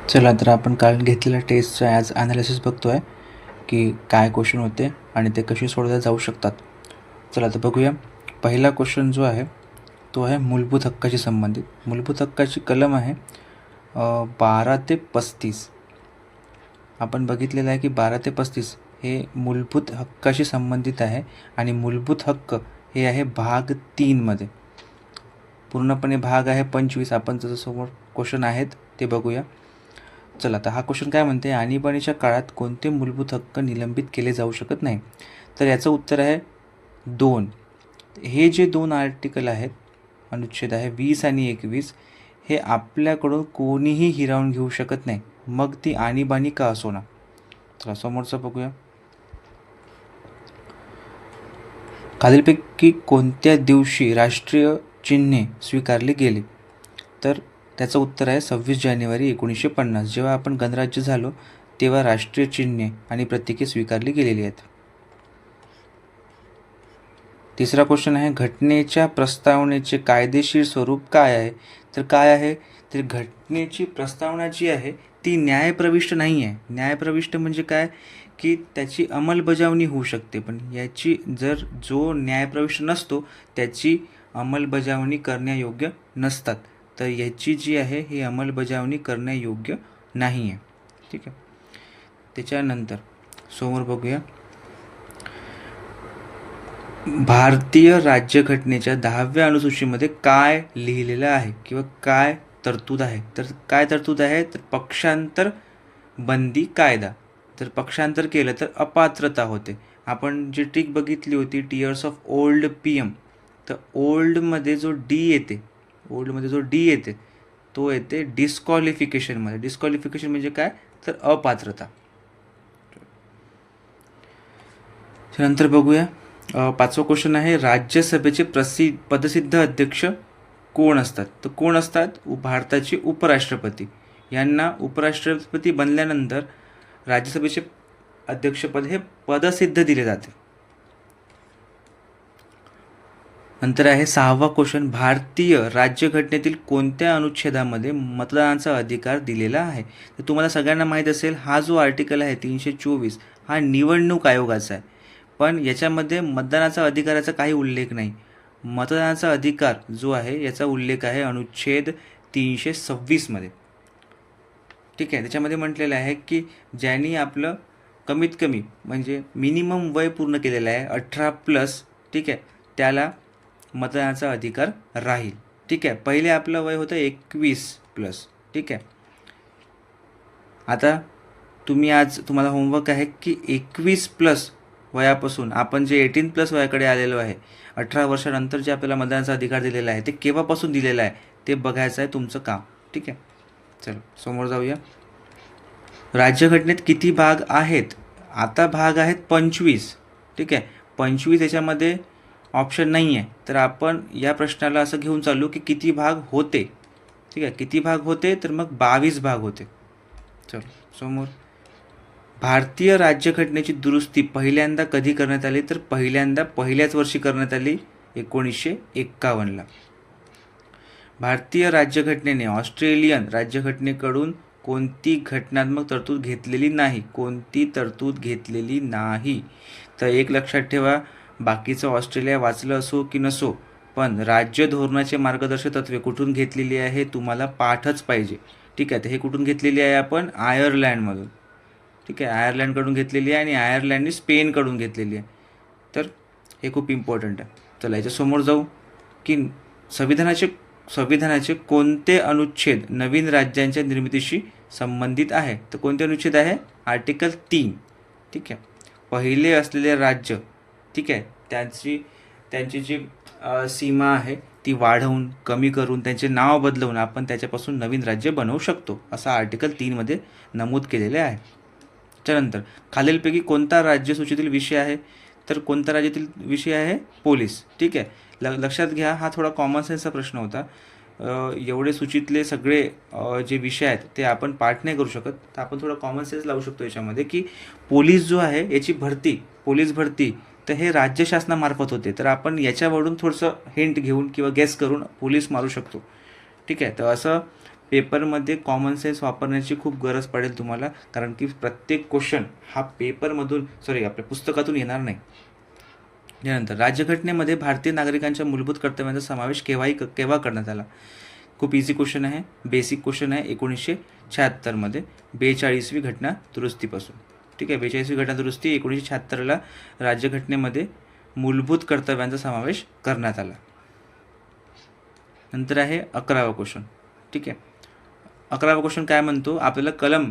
चला तर आपण काल घेतलेल्या टेस्टचं ॲज ॲनालिसिस बघतो आहे की काय क्वेश्चन होते आणि ते कसे सोडवले जाऊ शकतात. चला तर बघूया. पहिला क्वेश्चन जो आहे तो आहे मूलभूत हक्काशी संबंधित. मूलभूत हक्काची कलम आहे 12 ते 35. आपण बघितलेलं आहे की 12 ते 35 हे मूलभूत हक्काशी संबंधित आहे आणि मूलभूत हक्क हे आहे भाग 3मध्ये. पूर्णपणे भाग आहे 25. आपण त्याच्यासमोर क्वेश्चन आहेत ते बघूया. चला तर हा क्वेश्चन काय म्हणते, आणीबाणीच्या काळात कोणते मूलभूत हक्क निलंबित केले जाऊ शकत नाही. तर याचं उत्तर आहे 2. हे जे 2 आर्टिकल आहेत, अनुच्छेद आहे 20 आणि 21, हे आपल्याकडून कोणीही हिरावून घेऊ शकत नाही, मग ती आणीबाणी का असो ना. चला समोरचं बघूया. खालीलपैकी कोणत्या दिवशी राष्ट्रीय चिन्हे स्वीकारले गेले. तर त्याचं उत्तर आहे 26 जानेवारी 1950. जेव्हा आपण गणराज्य झालो तेव्हा राष्ट्रीय चिन्हे आणि प्रतीके स्वीकारली गेलेली आहेत. तिसरा क्वेश्चन आहे, घटनेच्या प्रस्तावनेचे कायदेशीर स्वरूप काय आहे. तर काय आहे, तर घटनेची प्रस्तावना जी आहे ती न्यायप्रविष्ट नाही आहे. न्यायप्रविष्ट म्हणजे काय की त्याची अंमलबजावणी होऊ शकते, पण याची जर जो न्यायप्रविष्ट नसतो त्याची अंमलबजावणी करण्यायोग्य नसतात. तर याची जी आहे ही अंमलबजावणी करण्यायोग्य नाही आहे. ठीक आहे. त्याच्यानंतर समोर बघूया. भारतीय राज्यघटनेच्या 10व्या अनुसूचीमध्ये काय लिहिलेलं आहे किंवा काय तरतूद आहे. तर काय तरतूद आहे, तर पक्षांतर बंदी कायदा. तर पक्षांतर केलं तर अपात्रता होते. आपण जी ट्रिक बघितली होती टीयर्स ऑफ ओल्ड PM, तर ओल्डमध्ये जो डी येते तो येते डिस्क्वालिफिकेशनमध्ये. डिस्क्वालिफिकेशन म्हणजे काय, तर अपात्रता. त्यानंतर बघूया. 5वा क्वेश्चन आहे, राज्यसभेचे पदसिद्ध अध्यक्ष कोण असतात. तर कोण असतात, भारताचे उपराष्ट्रपती. यांना उपराष्ट्रपती बनल्यानंतर राज्यसभेचे अध्यक्षपद हे पदसिद्ध दिले जाते. नंतर आहे 6वा क्वेश्चन, भारतीय राज्यघटनेतील कोणत्या अनुच्छेदामध्ये मतदानाचा अधिकार दिलेला आहे. तर तुम्हाला सगळ्यांना माहीत असेल हा जो आर्टिकल आहे 324 हा निवडणूक आयोगाचा आहे, पण याच्यामध्ये मतदानाचा अधिकाराचा काही उल्लेख नाही. मतदानाचा अधिकार जो आहे याचा उल्लेख आहे अनुच्छेद 326मध्ये. ठीक आहे. त्याच्यामध्ये म्हटलेलं आहे की ज्यांनी आपलं कमीत कमी म्हणजे मिनिमम वय पूर्ण केलेलं आहे 18+, ठीक आहे, त्याला मतदानाचा अधिकार राहील. ठीक आहे. पहिले आपलं वय होतं 21+. ठीक आहे. आता तुम्हाला होमवर्क आहे की 21+ वयापासून आपण जे 18+ वयाकडे आलेलो आहे, 18 वर्षानंतर जे आपल्याला मतदानाचा अधिकार दिलेला आहे ते केव्हापासून दिलेला आहे ते बघायचं आहे तुमचं काम. ठीक आहे. चलो समोर जाऊया. राज्यघटनेत किती भाग आहेत. आता भाग आहेत 25. ठीक आहे. 25 याच्यामध्ये ऑप्शन नाही आहे, तर आपण या प्रश्नाला असं घेऊन चालू की किती भाग होते. ठीक आहे. किती भाग होते, तर मग 22 भाग होते. चलो समोर. भारतीय राज्यघटनेची दुरुस्ती पहिल्यांदा कधी करण्यात आली, तर पहिल्यांदा पहिल्याच वर्षी करण्यात आली 1951ला. भारतीय राज्यघटनेने ऑस्ट्रेलियन राज्यघटनेकडून कोणती घटनात्मक तरतूद घेतलेली नाही. कोणती तरतूद घेतलेली नाही. तर एक लक्षात ठेवा, बाकीचं ऑस्ट्रेलिया वाचलं असो की नसो, पण राज्य धोरणाचे मार्गदर्शक तत्त्वे कुठून घेतलेली आहे तुम्हाला पाठच पाहिजे. ठीक आहे. तर हे कुठून घेतलेली आहे आपण, आयर्लंडमधून. ठीक आहे. आयर्लंडकडून घेतलेली आहे आणि आयर्लंडने स्पेनकडून घेतलेली आहे. तर हे खूप इम्पॉर्टंट आहे. चला याच्यासमोर जाऊ की संविधानाचे कोणते अनुच्छेद नवीन राज्यांच्या निर्मितीशी संबंधित आहे. तर कोणते अनुच्छेद आहे, आर्टिकल 3. ठीक आहे. पहिले असलेले राज्य, ठीक आहे, त्यांची जी सीमा आहे ती वाढवून कमी करून त्यांचे नाव बदलवून आपण त्याच्यापासून नवीन राज्य बनवू शकतो, असं आर्टिकल 3मध्ये नमूद केलेले आहे. त्यानंतर खालीलपैकी कोणता राज्यसूचीतील विषय आहे. तर कोणत्या राज्यातील विषय आहे, पोलीस. ठीक आहे. लक्षात घ्या, हा थोडा कॉमन सेन्सचा प्रश्न होता. एवढे सूचीतले सगळे जे विषय आहेत ते आपण पाठ नाही करू शकत, तर आपण थोडा कॉमन सेन्स लावू शकतो याच्यामध्ये की पोलीस जो आहे याची पोलीस भरती तर हे राज्य शासनामार्फत होते. तर आपण याच्यावरून थोडंसं हिंट घेऊन किंवा गेस करून पोलीस मारू शकतो. ठीक आहे. तर असं पेपरमध्ये कॉमन सेन्स वापरण्याची खूप गरज पडेल तुम्हाला, कारण की प्रत्येक क्वेश्चन हा पेपरमधून आपल्या पुस्तकातून येणार नाही. त्यानंतर राज्यघटनेमध्ये भारतीय नागरिकांच्या मूलभूत कर्तव्यांचा समावेश केव्हा करण्यात आला? खूप इझी क्वेश्चन आहे, बेसिक क्वेश्चन आहे. 1976मध्ये 42वी घटना दुरुस्तीपासून. ठीक आहे, 42वी घटना दुरुस्ती 1976ला राज्यघटनेमध्ये मूलभूत कर्तव्यांचा समावेश करण्यात आला. नंतर आहे 11वा क्वेश्चन. ठीक आहे, 11वा क्वेश्चन काय म्हणतो, आपल्याला कलम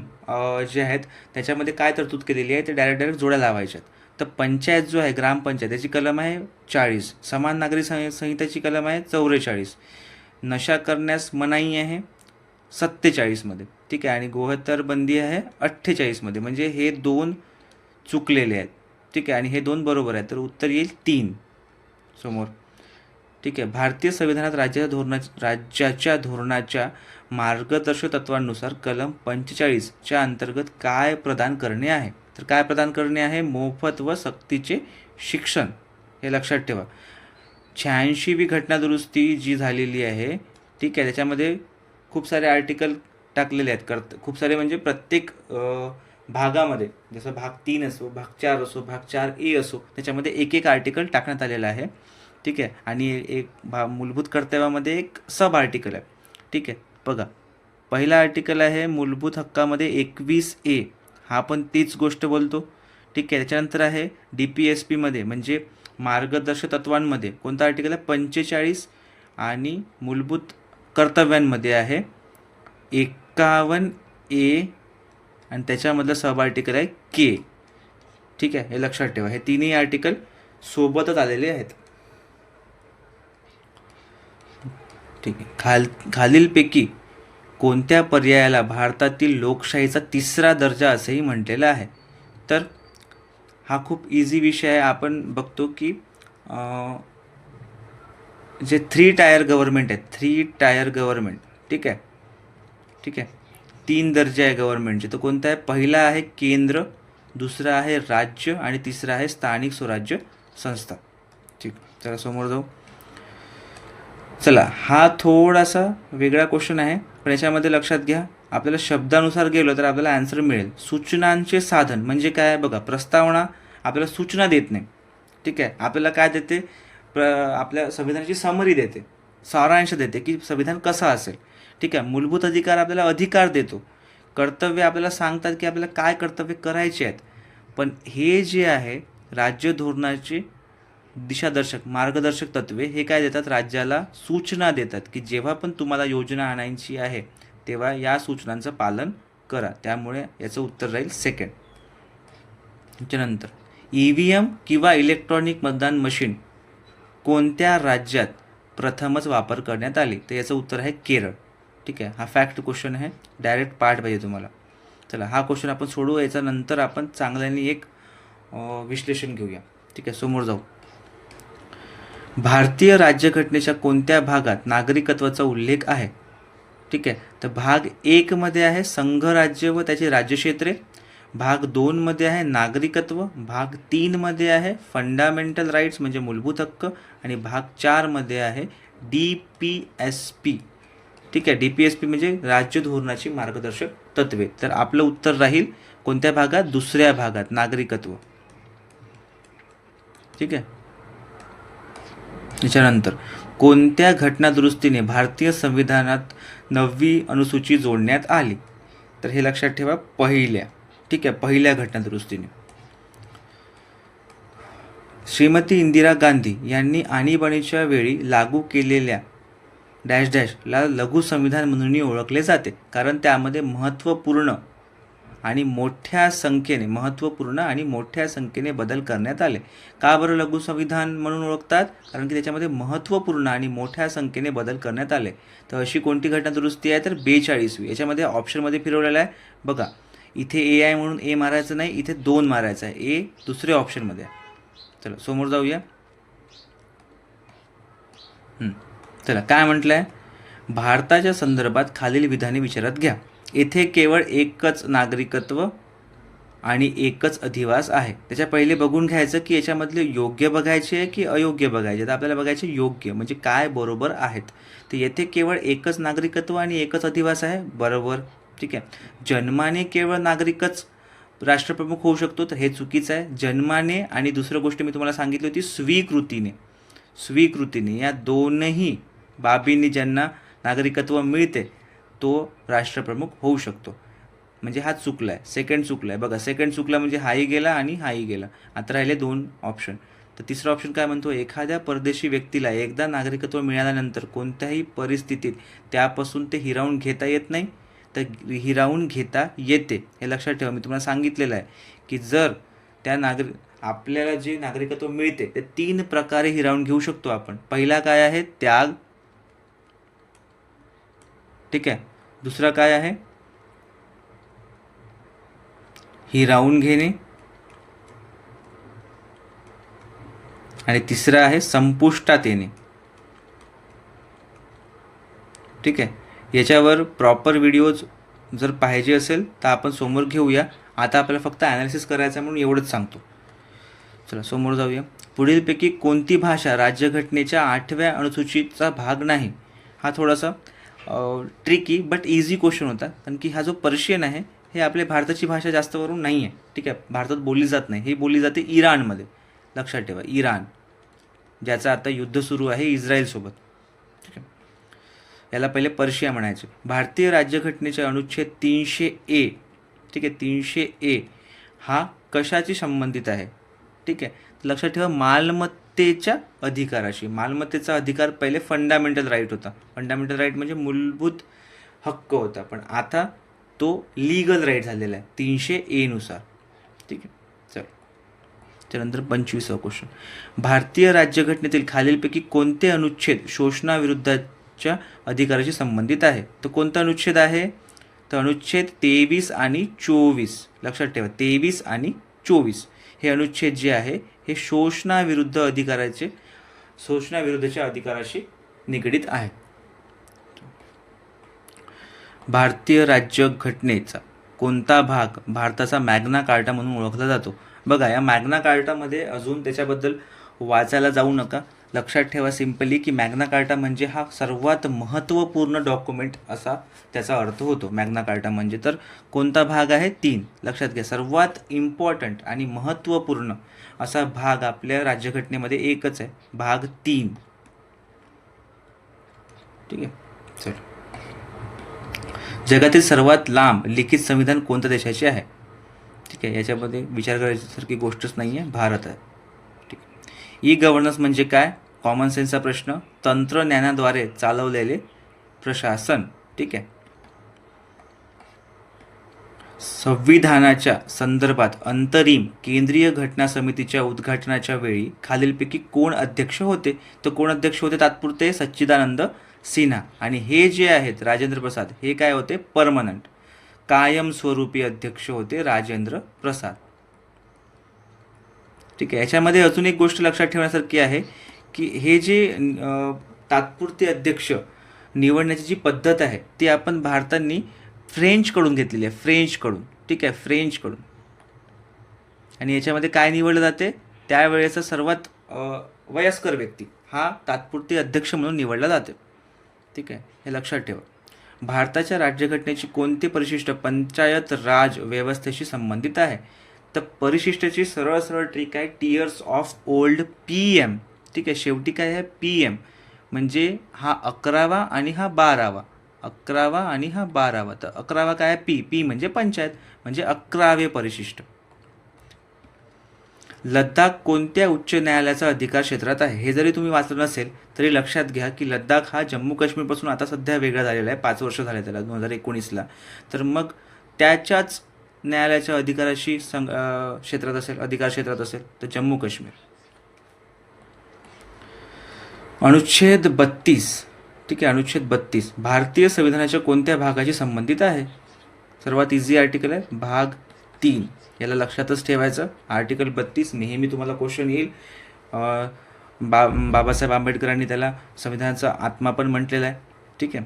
जे आहेत त्याच्यामध्ये काय तरतूद केलेली आहे ते डायरेक्ट जोड्या लावायच्यात. तर पंचायत जो आहे, ग्रामपंचायत, त्याची कलम आहे 40, समान नागरी संहितेची कलम आहे 44, नशा करण्यास मनाई आहे 47मध्ये. ठीक आहे, आणि गोहत्तर बंदी आहे 48मध्ये. म्हणजे हे 2 चुकलेले आहेत. ठीक आहे, आणि हे 2 बरोबर आहेत. तर उत्तर येईल 3 समोर. ठीक आहे, भारतीय संविधानात राज्याच्या धोरणाच्या मार्गदर्शक तत्वांनुसार कलम 45च्या अंतर्गत काय प्रदान करणे आहे? तर काय प्रदान करणे आहे? मोफत व सक्तीचे शिक्षण. हे लक्षात ठेवा. 86वी घटना दुरुस्ती जी झालेली आहे, ठीक आहे, त्याच्यामध्ये खूप सारे आर्टिकल टाकलेले आहेत. खूप सारे म्हणजे प्रत्येक भागामध्ये, जसं भाग 3 असो, भाग 4 असो, भाग 4A असो, त्याच्यामध्ये एक आर्टिकल टाकण्यात आलेलं आहे. ठीक आहे, आणि एक मूलभूत कर्तव्यामध्ये एक सब आर्टिकल आहे. ठीक आहे, बघा, पहिला आर्टिकल आहे मूलभूत हक्कामध्ये 21A, हा पण तीच गोष्ट बोलतो. ठीक आहे, त्याच्यानंतर आहे DPSPमध्ये म्हणजे मार्गदर्शक तत्वांमध्ये कोणता आर्टिकल आहे? 45, आणि मूलभूत कर्तव्यांमध्ये आहे 51A, आणि त्याच्यामधलं सब आर्टिकल आहे K. ठीक आहे, हे लक्षात ठेवा. हे तिन्ही आर्टिकल सोबतच आलेले आहेत. ठीक आहे, खालीलपैकी कोणत्या पर्यायाला भारतातील लोकशाहीचा 3रा दर्जा असेही म्हटलेलं आहे? तर हा खूप इझी विषय आहे. आपण बघतो की जे 3 टायर गव्हर्नमेंट आहे, 3 टायर गव्हर्नमेंट. ठीक आहे, ठीक आहे, 3 दर्जे आहे गव्हर्नमेंटचे. तर कोणता आहे? पहिला आहे केंद्र, दुसरा आहे राज्य, आणि तिसरा आहे स्थानिक स्वराज्य संस्था. ठीक, चला समोर जाऊ. चला, हा थोडासा वेगळा क्वेश्चन आहे, पण याच्यामध्ये लक्षात घ्या, आपल्याला शब्दानुसार गेलो तर आपल्याला आन्सर मिळेल. सूचनांचे साधन म्हणजे काय? बघा, प्रस्तावना आपल्याला सूचना देत नाही. ठीक आहे, आपल्याला काय देते? आपल्या संविधानाची समरी देते, सारांश देते की संविधान कसं असेल. ठीक आहे, मूलभूत अधिकार आपल्याला अधिकार देतो, कर्तव्य आपल्याला सांगतात की आपल्याला काय कर्तव्य करायचे आहेत. पण हे जे आहे राज्य धोरणाचे दिशादर्शक मार्गदर्शक तत्वे, हे काय देतात? राज्याला सूचना देतात की जेव्हा पण तुम्हाला योजना आणायची आहे तेव्हा या सूचनांचं पालन करा. त्यामुळे याचं उत्तर राहील सेकंड. त्याच्यानंतर EVM किंवा इलेक्ट्रॉनिक मतदान मशीन कोणत्या राज्यात प्रथमच वापर करण्यात आली? तर याचं उत्तर आहे केरळ. ठीक आहे, हा फॅक्ट क्वेश्चन आहे, डायरेक्ट पार्ट पाहिजे तुम्हाला. चला, हा क्वेश्चन आपण सोडू. याच्यानंतर आपण चांगल्याने एक विश्लेषण घेऊया. ठीक आहे, समोर जाऊ. भारतीय राज्यघटनेच्या कोणत्या भागात नागरिकत्वाचा उल्लेख आहे? ठीक आहे, तर भाग 1मध्ये आहे संघराज्य व त्याची राज्यक्षेत्रे, भाग 2मध्ये आहे नागरिकत्व, भाग 3मध्ये आहे फंडामेंटल राईट्स म्हणजे मूलभूत हक्क, आणि भाग 4मध्ये आहे DPSP. ठीक आहे, DPSP म्हणजे राज्य धोरणाची मार्गदर्शक तत्वे. तर आपलं उत्तर राहील कोणत्या भागात? 2ऱ्या भागात, नागरिकत्व. ठीक आहे, त्याच्यानंतर कोणत्या घटना दुरुस्तीने भारतीय संविधानात 9वी अनुसूची जोडण्यात आली? तर हे लक्षात ठेवा, पहिल्या. ठीक आहे, पहिल्या घटना दुरुस्तीने. श्रीमती इंदिरा गांधी यांनी आणीबाणीच्या वेळी लागू केलेल्या डॅश डॅशला लघु संविधान म्हणूनही ओळखले जाते, कारण त्यामध्ये महत्त्वपूर्ण आणि मोठ्या संख्येने बदल करण्यात आले. का बरं लघु संविधान म्हणून ओळखतात? कारण की त्याच्यामध्ये महत्त्वपूर्ण आणि मोठ्या संख्येने बदल करण्यात आले. तर अशी कोणती घटना दुरुस्ती आहे? तर 42वी. याच्यामध्ये ऑप्शनमध्ये फिरवलेला आहे बघा, इथे ए आहे म्हणून ए मारायचं नाही, इथे 2 मारायचं आहे. ए दुसऱ्या ऑप्शनमध्ये आहे. चला समोर जाऊया. चला, काय म्हटलं आहे? भारताच्या संदर्भात खालील विधाने विचारात घ्या. येथे केवळ एकच नागरिकत्व आणि एकच अधिवास आहे. त्याच्या पहिले बघून घ्यायचं की याच्यामधले योग्य बघायचे आहे की अयोग्य बघायचे. तर आपल्याला बघायचे योग्य म्हणजे काय बरोबर आहेत. तर येथे केवळ एकच नागरिकत्व आणि एकच अधिवास आहे, बरोबर. ठीक आहे. जन्माने केवळ नागरिकच राष्ट्रप्रमुख होऊ शकतो, तर हे चुकीचं आहे. जन्माने आणि दुसरं गोष्ट मी तुम्हाला सांगितली होती स्वीकृतीने या दोनही बाबींनी ज्यांना नागरिकत्व मिळते तो राष्ट्रप्रमुख होऊ शकतो. म्हणजे हा चुकला आहे, सेकंड चुकला आहे. बघा, सेकंड चुकला म्हणजे हाही गेला आणि हाही गेला. आता राहिले 2 ऑप्शन. तर तिसरा ऑप्शन काय म्हणतो, एखाद्या परदेशी व्यक्तीला एकदा नागरिकत्व मिळाल्यानंतर कोणत्याही परिस्थितीत त्यापासून ते हिरावून घेता येत नाही, तर हिरावून घेता येते. हे लक्षात ठेवा. मी तुम्हाला सांगितलेलं आहे की जर त्या आपल्याला जे नागरिकत्व मिळते ते 3 प्रकारे हिरावून घेऊ शकतो आपण. पहिला काय आहे, त्याग. ठीक आहे. दुसरा काय आहे, हिरावून घेणे. आणि तिसरं आहे संपुष्टात येणे. ठीक आहे. याच्यावर प्रॉपर व्हिडिओज जर पाहिजे असेल तर आपण समोर घेऊया. आता आपल्याला फक्त ॲनालिसिस करायचं म्हणून एवढंच सांगतो. चला समोर जाऊया. पुढीलपैकी कोणती भाषा राज्यघटनेच्या 8व्या अनुसूचीचा भाग नाही? हा थोडासा ट्रिकी बट इझी क्वेश्चन होता, कारण की हा जो पर्शियन आहे हे आपल्या भारताची भाषा जास्त करून नाही आहे. ठीक आहे. भारतात बोलली जात नाही, ही बोलली जाते इराणमध्ये. लक्षात ठेवा, इराण, ज्याचं आता युद्ध सुरू आहे इस्रायलसोबत. ठीक आहे. याला पहिले पर्शिया म्हणायचे. भारतीय राज्यघटनेच्या अनुच्छेद 300A, ठीक आहे, 300A हा कशाशी संबंधित आहे? ठीक आहे. लक्षात ठेवा, मालमत्तेच्या अधिकाराशी. मालमत्तेचा अधिकार पहिले फंडामेंटल राईट होता. फंडामेंटल राईट म्हणजे मूलभूत हक्क होता, पण आता तो लीगल राईट झालेला आहे 300A नुसार. ठीक आहे. चल, त्यानंतर 25वा क्वेश्चन. भारतीय राज्यघटनेतील खालीलपैकी कोणते अनुच्छेद शोषणाविरुद्धच्या अधिकाराशी संबंधित आहे? तर कोणता अनुच्छेद आहे? तर अनुच्छेद 23 आणि 24. लक्षात ठेवा, 23 आणि 24 हे अनुच्छेद जे आहे हे शोषणाविरुद्धच्या अधिकाराशी निगडीत आहे. भारतीय राज्यघटनेचा कोणता भाग भारताचा मॅग्ना कार्टा म्हणून ओळखला जातो? बघा, या मॅग्ना कार्टामध्ये अजून त्याच्याबद्दल वाचायला जाऊ नका. लक्षात ठेवा सिम्पली की मॅग्ना कार्टा म्हणजे हा सर्वात महत्त्वपूर्ण डॉक्युमेंट असा त्याचा अर्थ होतो. मॅग्ना कार्टा म्हणजे तर कोणता भाग आहे? 3. लक्षात घ्या, सर्वात इम्पॉर्टंट आणि महत्त्वपूर्ण असा भाग आपल्या राज्यघटनेमध्ये एकच आहे, भाग 3. ठीक आहे. चल, जगातील सर्वात लांब लिखित संविधान कोणत्या देशाचे आहे? ठीक आहे. याच्यामध्ये विचार करायच्यासारखी गोष्टच नाही आहे, भारत आहे. ठीक आहे. ई गव्हर्नन्स म्हणजे काय? कॉमन सेन्सचा प्रश्न. तंत्रज्ञानाद्वारे चालवलेले प्रशासन. ठीक आहे. संविधानाच्या संदर्भात अंतरिम केंद्रीय घटना समितीच्या उद्घाटनाच्या वेळी खालीलपैकी कोण अध्यक्ष होते? तर कोण अध्यक्ष होते तात्पुरते? सच्चिदानंद सिन्हा. आणि हे जे आहेत राजेंद्र प्रसाद, हे काय होते? परमनंट, कायमस्वरूपी अध्यक्ष होते राजेंद्र प्रसाद. ठीक आहे. याच्यामध्ये अजून एक गोष्ट लक्षात ठेवण्यासारखी आहे की हे जे तात्पुरते अध्यक्ष निवडण्याची जी पद्धत आहे ती आपण भारतांनी फ्रेंचकडून घेतलेली आहे, फ्रेंचकडून. ठीक आहे, फ्रेंचकडून. आणि याच्यामध्ये काय निवडलं जाते? त्यावेळेचा सर्वात वयस्कर व्यक्ती हा तात्पुरते अध्यक्ष म्हणून निवडला जाते. ठीक आहे, हे लक्षात ठेवा. भारताच्या राज्यघटनेची कोणती परिशिष्ट पंचायत राज व्यवस्थेशी संबंधित आहे? तर परिशिष्टाची सरळ सरळ ट्रिक आहे, टीयर्स ऑफ ओल्ड PM. ठीक आहे. शेवटी काय आहे? PM. म्हणजे हा 11वा आणि हा 12वा. 11वा आणि हा 12वा. तर 11वा काय आहे? P म्हणजे पंचायत, म्हणजे 11वे परिशिष्ट. लडाख कोणत्या उच्च न्यायालयाचा अधिकार क्षेत्रात आहे? हे जरी तुम्ही वाचलं नसेल तरी लक्षात घ्या की लडाख हा जम्मू काश्मीरपासून आता सध्या वेगळा झालेला आहे. 5 वर्ष झाले त्याला, 2019ला. तर मग त्याच्याच न्यायालयाच्या अधिकाराशी क्षेत्रात असेल, अधिकार क्षेत्रात असेल तर जम्मू काश्मीर. अनुच्छेद 32. ठीक आहे. अनुच्छेद 32 भारतीय संविधानाच्या कोणत्या भागाशी संबंधित आहे? सर्वात इझी आर्टिकल आहे, भाग 3. याला लक्षातच ठेवायचं. आर्टिकल 32 नेहमी तुम्हाला क्वेश्चन येईल. बाबासाहेब आंबेडकरांनी त्याला संविधानाचा आत्मा पण म्हटलेला आहे. ठीक आहे.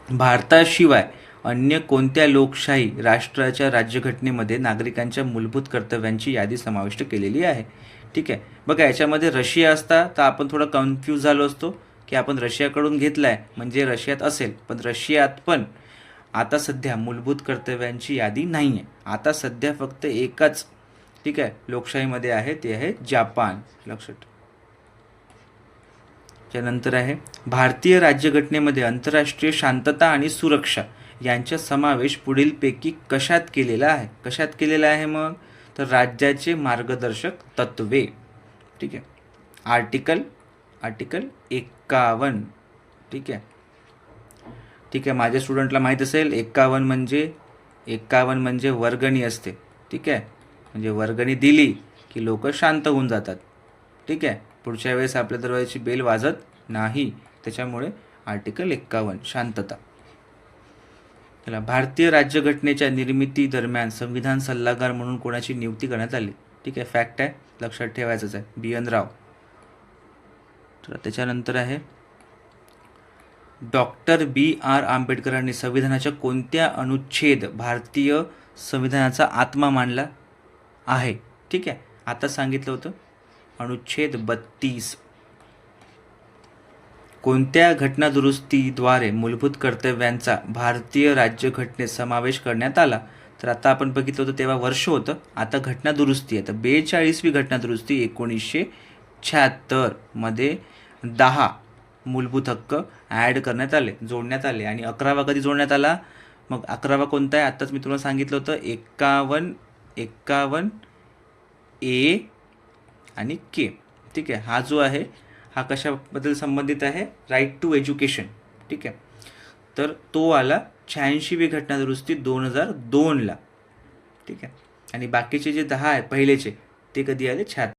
भारताशिवाय अन्य कोणत्या लोकशाही राष्ट्राच्या राज्यघटनेमध्ये नागरिकांच्या मूलभूत कर्तव्यांची यादी समाविष्ट केलेली आहे? ठीक आहे, बघा याच्यामध्ये रशिया असता तर आपण थोडं कन्फ्यूज झालो असतो की आपण रशियाकडून घेतलाय म्हणजे रशियात असेल, पण रशियात पण आता सध्या मूलभूत कर्तव्यांची यादी नाही आहे. आता सध्या फक्त एकच ठीक आहे लोकशाहीमध्ये आहे, ते आहे जपान. लक्षात. त्यानंतर आहे भारतीय राज्यघटनेमध्ये आंतरराष्ट्रीय शांतता आणि सुरक्षा यांचा समावेश पुढीलपैकी कशात केलेला आहे? कशात केलेला आहे मग? तर राज्याचे मार्गदर्शक तत्वे. ठीक आहे, आर्टिकल 51. ठीक आहे, ठीक आहे, माझ्या स्टुडंटला माहीत असेल 51 म्हणजे वर्गणी असते. ठीक आहे, म्हणजे वर्गणी दिली की लोक शांत होऊन जातात. ठीक आहे, पुढच्या वेळेस आपल्या दरवाजाची बेल वाजत नाही, त्याच्यामुळे आर्टिकल 51 शांतता. त्याला भारतीय राज्यघटनेच्या निर्मिती दरम्यान संविधान सल्लागार म्हणून कोणाची नियुक्ती करण्यात आली? ठीक आहे, फॅक्ट आहे, लक्षात ठेवायचंच आहे, BN राव. तर त्याच्यानंतर आहे डॉक्टर BR आंबेडकरांनी संविधानाच्या कोणत्या अनुच्छेद भारतीय संविधानाचा आत्मा मानला आहे? ठीक आहे, आता सांगितलं होतं अनुच्छेद 32. कोणत्या घटनादुरुस्तीद्वारे मूलभूत कर्तव्यांचा भारतीय राज्यघटनेत समावेश करण्यात आला? तर आता आपण बघितलं होतं तेव्हा वर्ष होतं, आता घटनादुरुस्ती आहे. तर 42वी घटनादुरुस्ती 1976 मध्ये 10 मूलभूत हक्क ॲड करण्यात आले, जोडण्यात आले. आणि 11वा कधी जोडण्यात आला? मग 11वा कोणता आहे? आत्ताच मी तुम्हाला सांगितलं होतं 51 A आणि K. ठीक आहे, हा जो आहे हा कशाबद्दल संबंधित आहे? Right to education. ठीक आहे, तर तो आला 86वी घटनादुरुस्ती 2002ला. ठीक आहे, आणि बाकीचे जे 10 आहे पहिलेचे ते कधी आले? 76.